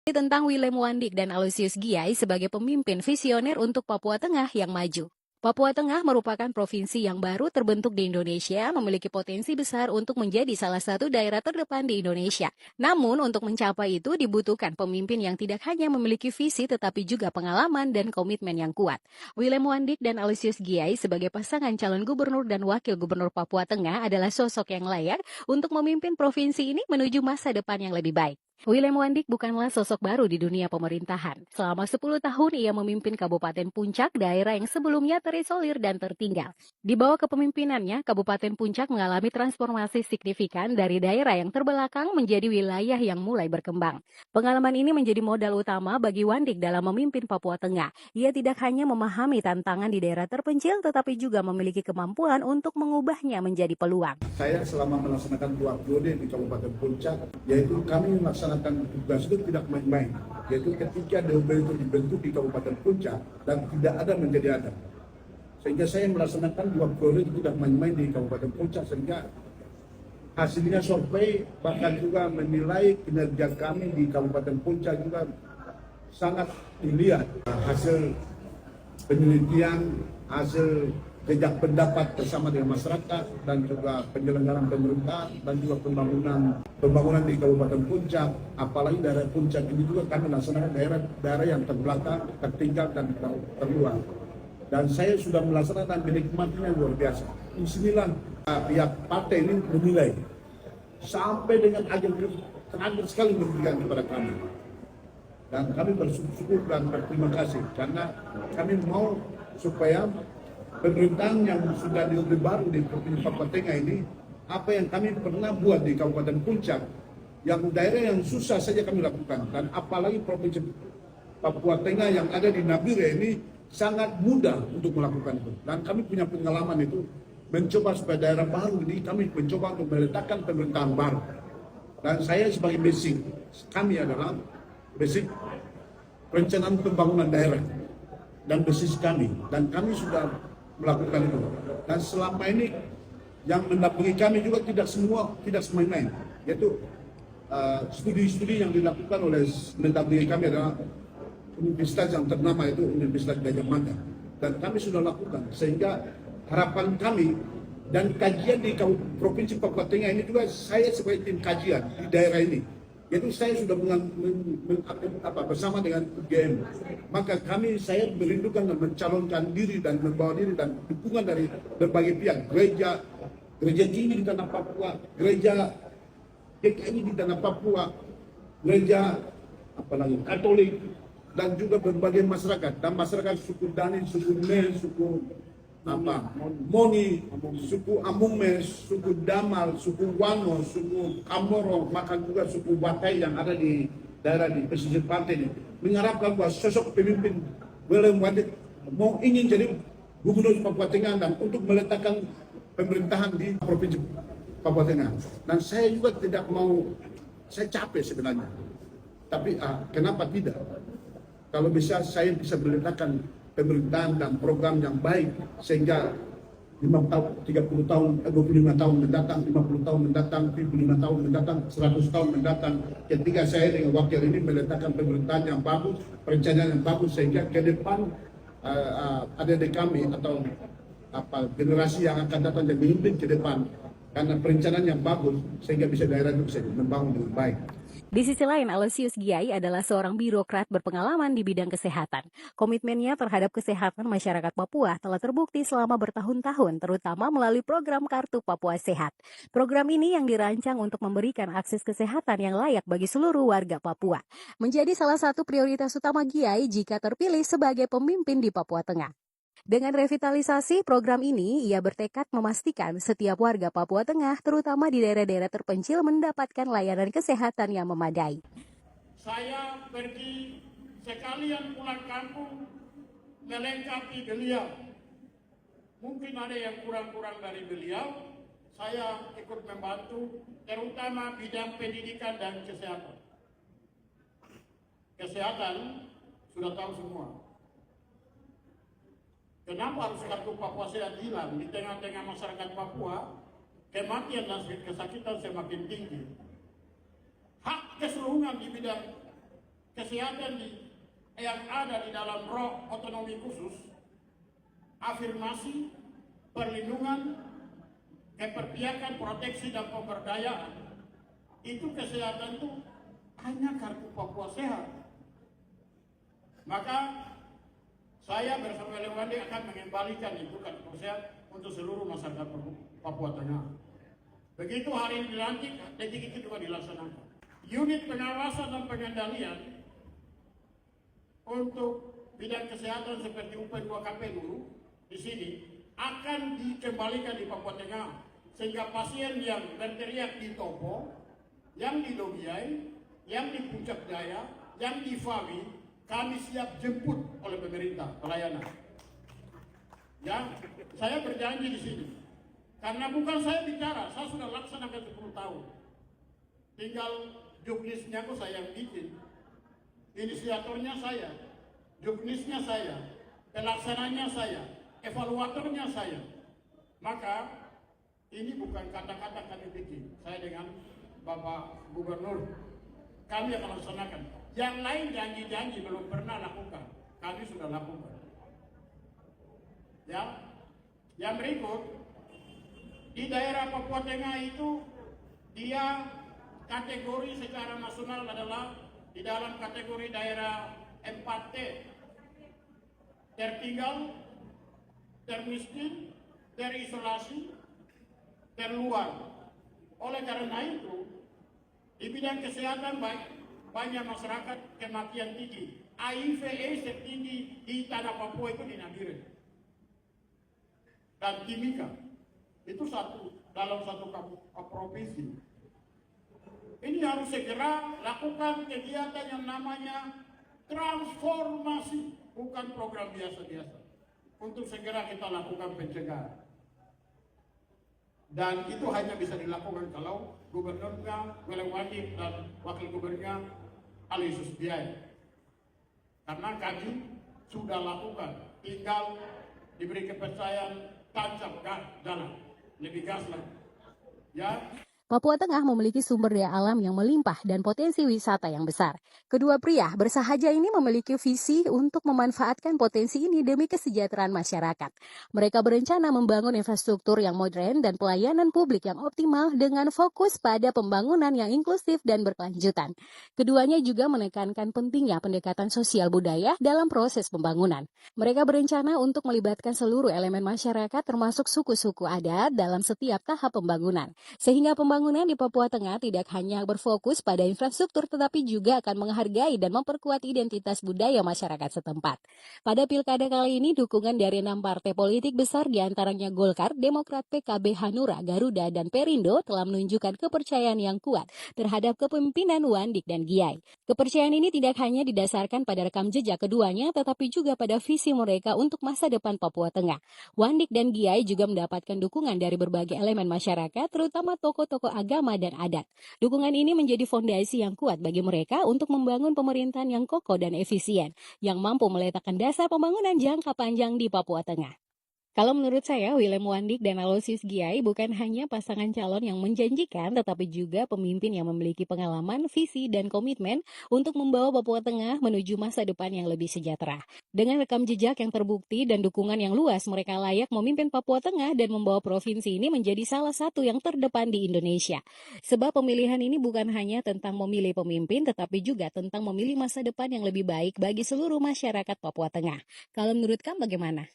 Tentang Willem Wandik dan Aloysius Giai sebagai pemimpin visioner untuk Papua Tengah yang maju. Papua Tengah merupakan provinsi yang baru terbentuk di Indonesia, memiliki potensi besar untuk menjadi salah satu daerah terdepan di Indonesia. Namun, untuk mencapai itu dibutuhkan pemimpin yang tidak hanya memiliki visi tetapi juga pengalaman dan komitmen yang kuat. Willem Wandik dan Aloysius Giai sebagai pasangan calon gubernur dan wakil gubernur Papua Tengah adalah sosok yang layak untuk memimpin provinsi ini menuju masa depan yang lebih baik. Willem Wandik bukanlah sosok baru di dunia pemerintahan. Selama 10 tahun ia memimpin Kabupaten Puncak, daerah yang sebelumnya terisolir dan tertinggal. Di bawah kepemimpinannya, Kabupaten Puncak mengalami transformasi signifikan dari daerah yang terbelakang menjadi wilayah yang mulai berkembang. Pengalaman ini menjadi modal utama bagi Wandik dalam memimpin Papua Tengah. Ia tidak hanya memahami tantangan di daerah terpencil, tetapi juga memiliki kemampuan untuk mengubahnya menjadi peluang. Saya selama melaksanakan 2 periode di Kabupaten Puncak, yaitu kami melaksanakan tugas itu tidak main-main, yaitu ketika DOB itu dibentuk di Kabupaten Puncak dan tidak ada menjadi ada. Sehingga saya melaksanakan 2 periode tidak main-main di Kabupaten Puncak, sehingga hasilnya survei bahkan juga menilai kinerja kami di Kabupaten Puncak juga sangat dilihat. Hasil penelitian, hasil jejak pendapat bersama dengan masyarakat dan juga penyelenggaraan pemerintah dan juga pembangunan di Kabupaten Puncak, apalagi daerah Puncak ini juga kami laksanakan daerah yang terbelakang, tertinggal dan terluar. Dan saya sudah melaksanakan menikmatinya luar biasa. Disinilah pihak partai ini menilai sampai dengan akhir terakhir sekali memberikan kepada kami. Dan kami bersyukur dan berterima kasih karena kami mau supaya pemerintahan yang sudah diundi baru di Provinsi Papua Tengah ini, apa yang kami pernah buat di Kabupaten Puncak, yang daerah yang susah saja kami lakukan, dan apalagi Provinsi Papua Tengah yang ada di Nabire ini sangat mudah untuk melakukan itu. Dan kami punya pengalaman itu, mencoba supaya daerah baru ini kami mencoba untuk meletakkan pemerintahan baru. Dan saya sebagai basic, kami adalah basic perencanaan pembangunan daerah dan basis kami, dan kami sudah melakukan itu. Dan selama ini yang mendampingi kami juga tidak semai-main, yaitu studi-studi yang dilakukan oleh mendampingi kami adalah universitas yang ternama itu Universitas Gajah Mada, dan kami sudah lakukan, sehingga harapan kami dan kajian di Provinsi Papua Tengah ini juga saya sebagai tim kajian di daerah ini, yaitu saya sudah bersama dengan UGM, maka saya merindukan dan mencalonkan diri dan membawa diri dan dukungan dari berbagai pihak, gereja tinggi di tanah Papua, gereja GKI di tanah Papua, gereja apalagi Katolik, dan juga berbagai masyarakat, dan masyarakat suku Dani, suku Ne, suku Moni, suku Amume, suku Damal, suku Wano, suku Kamoro, bahkan juga suku Batai yang ada di daerah di pesisir pantai ini, mengharapkan bahwa sosok pemimpin Willem Wandik mau ingin jadi gubernur Papua Tengah dan untuk meletakkan pemerintahan di Provinsi Papua Tengah. Dan saya juga tidak mau, saya capek sebenarnya, tapi kenapa tidak? Kalau bisa saya bisa meletakkan pemerintahan dan program yang baik sehingga 5 tahun, 30 tahun, 25 tahun mendatang, 50 tahun mendatang, 75 tahun mendatang, 100 tahun mendatang, ketika saya dengan wakil ini meletakkan pemerintahan yang bagus, perencanaan yang bagus, sehingga ke depan adik-adik kami atau generasi yang akan datang dan memimpin ke depan karena perencanaan yang bagus sehingga bisa daerah itu bisa membangun dengan baik. Di sisi lain, Aloysius Giai adalah seorang birokrat berpengalaman di bidang kesehatan. Komitmennya terhadap kesehatan masyarakat Papua telah terbukti selama bertahun-tahun, terutama melalui program Kartu Papua Sehat. Program ini yang dirancang untuk memberikan akses kesehatan yang layak bagi seluruh warga Papua. Menjadi salah satu prioritas utama Giai jika terpilih sebagai pemimpin di Papua Tengah. Dengan revitalisasi program ini, ia bertekad memastikan setiap warga Papua Tengah, terutama di daerah-daerah terpencil, mendapatkan layanan kesehatan yang memadai. Saya pergi sekalian pulang kampung melengkapi beliau. Mungkin ada yang kurang-kurang dari beliau, saya ikut membantu, terutama bidang pendidikan dan kesehatan. Kesehatan sudah tahu semua. Kenapa harus kartu Papua Sehat hilang? Di tengah-tengah masyarakat Papua, kematian dan kesakitan semakin tinggi. Hak keseluruhan di bidang kesehatan yang ada di dalam roh otonomi khusus, afirmasi, perlindungan, keperpihakan, proteksi, dan pemberdayaan, itu kesehatan itu hanya kartu Papua Sehat. Maka saya bersama Lewandi akan mengembalikan itu kartu sehat untuk seluruh masyarakat Papua Tengah. Begitu hari ini dilantik, detik itu juga dilaksanakan. Unit pengawasan dan pengendalian untuk bidang kesehatan seperti UP2KP dulu di sini akan dikembalikan di Papua Tengah, sehingga pasien yang berteriak di Topo, yang di Dogiai, yang di Puncak Jaya, yang di Fawi, kami siap jemput oleh pemerintah pelayanan. Ya, saya berjanji di sini. Karena bukan saya bicara, saya sudah laksanakan 10 tahun. Tinggal juknisnya kok saya yang bikin. Inisiatornya saya, juknisnya saya, pelaksananya saya, evaluatornya saya. Maka ini bukan kata-kata kami bikin. Saya dengan Bapak Gubernur, kami akan laksanakan. Yang lain janji-janji belum pernah lakukan, kami sudah lakukan. Ya, yang berikut, di daerah Papua Tengah itu dia kategori secara nasional adalah di dalam kategori daerah 4T, tertinggal, termiskin, terisolasi, terluar. Oleh karena itu, di bidang kesehatan banyak masyarakat kematian tinggi. HIV/AIDS tertinggi di tanah Papua itu di Nabire dan Timika. Itu dalam satu provinsi. Ini harus segera lakukan kegiatan yang namanya transformasi, bukan program biasa-biasa. Untuk segera kita lakukan pencegahan. Dan itu hanya bisa dilakukan kalau gubernurnya, Welewandi, dan wakil gubernurnya Aloysius Giai. Karena kami sudah lakukan, tinggal diberi kepercayaan tancap jalan. Lebih gas lagi. Ya. Papua Tengah memiliki sumber daya alam yang melimpah dan potensi wisata yang besar. Kedua pria bersahaja ini memiliki visi untuk memanfaatkan potensi ini demi kesejahteraan masyarakat. Mereka berencana membangun infrastruktur yang modern dan pelayanan publik yang optimal dengan fokus pada pembangunan yang inklusif dan berkelanjutan. Keduanya juga menekankan pentingnya pendekatan sosial budaya dalam proses pembangunan. Mereka berencana untuk melibatkan seluruh elemen masyarakat termasuk suku-suku adat dalam setiap tahap pembangunan. Sehingga pembangunan di Papua Tengah tidak hanya berfokus pada infrastruktur tetapi juga akan menghargai dan memperkuat identitas budaya masyarakat setempat. Pada pilkada kali ini dukungan dari 6 partai politik besar diantaranya Golkar, Demokrat, PKB, Hanura, Garuda, dan Perindo telah menunjukkan kepercayaan yang kuat terhadap kepemimpinan Wandik dan Giai. Kepercayaan ini tidak hanya didasarkan pada rekam jejak keduanya tetapi juga pada visi mereka untuk masa depan Papua Tengah. Wandik dan Giai juga mendapatkan dukungan dari berbagai elemen masyarakat terutama tokoh-tokoh agama dan adat. Dukungan ini menjadi fondasi yang kuat bagi mereka untuk membangun pemerintahan yang kokoh dan efisien, yang mampu meletakkan dasar pembangunan jangka panjang di Papua Tengah. Kalau menurut saya, William Wandik dan Aloysius Giai bukan hanya pasangan calon yang menjanjikan, tetapi juga pemimpin yang memiliki pengalaman, visi, dan komitmen untuk membawa Papua Tengah menuju masa depan yang lebih sejahtera. Dengan rekam jejak yang terbukti dan dukungan yang luas, mereka layak memimpin Papua Tengah dan membawa provinsi ini menjadi salah satu yang terdepan di Indonesia. Sebab pemilihan ini bukan hanya tentang memilih pemimpin, tetapi juga tentang memilih masa depan yang lebih baik bagi seluruh masyarakat Papua Tengah. Kalau menurut kamu bagaimana?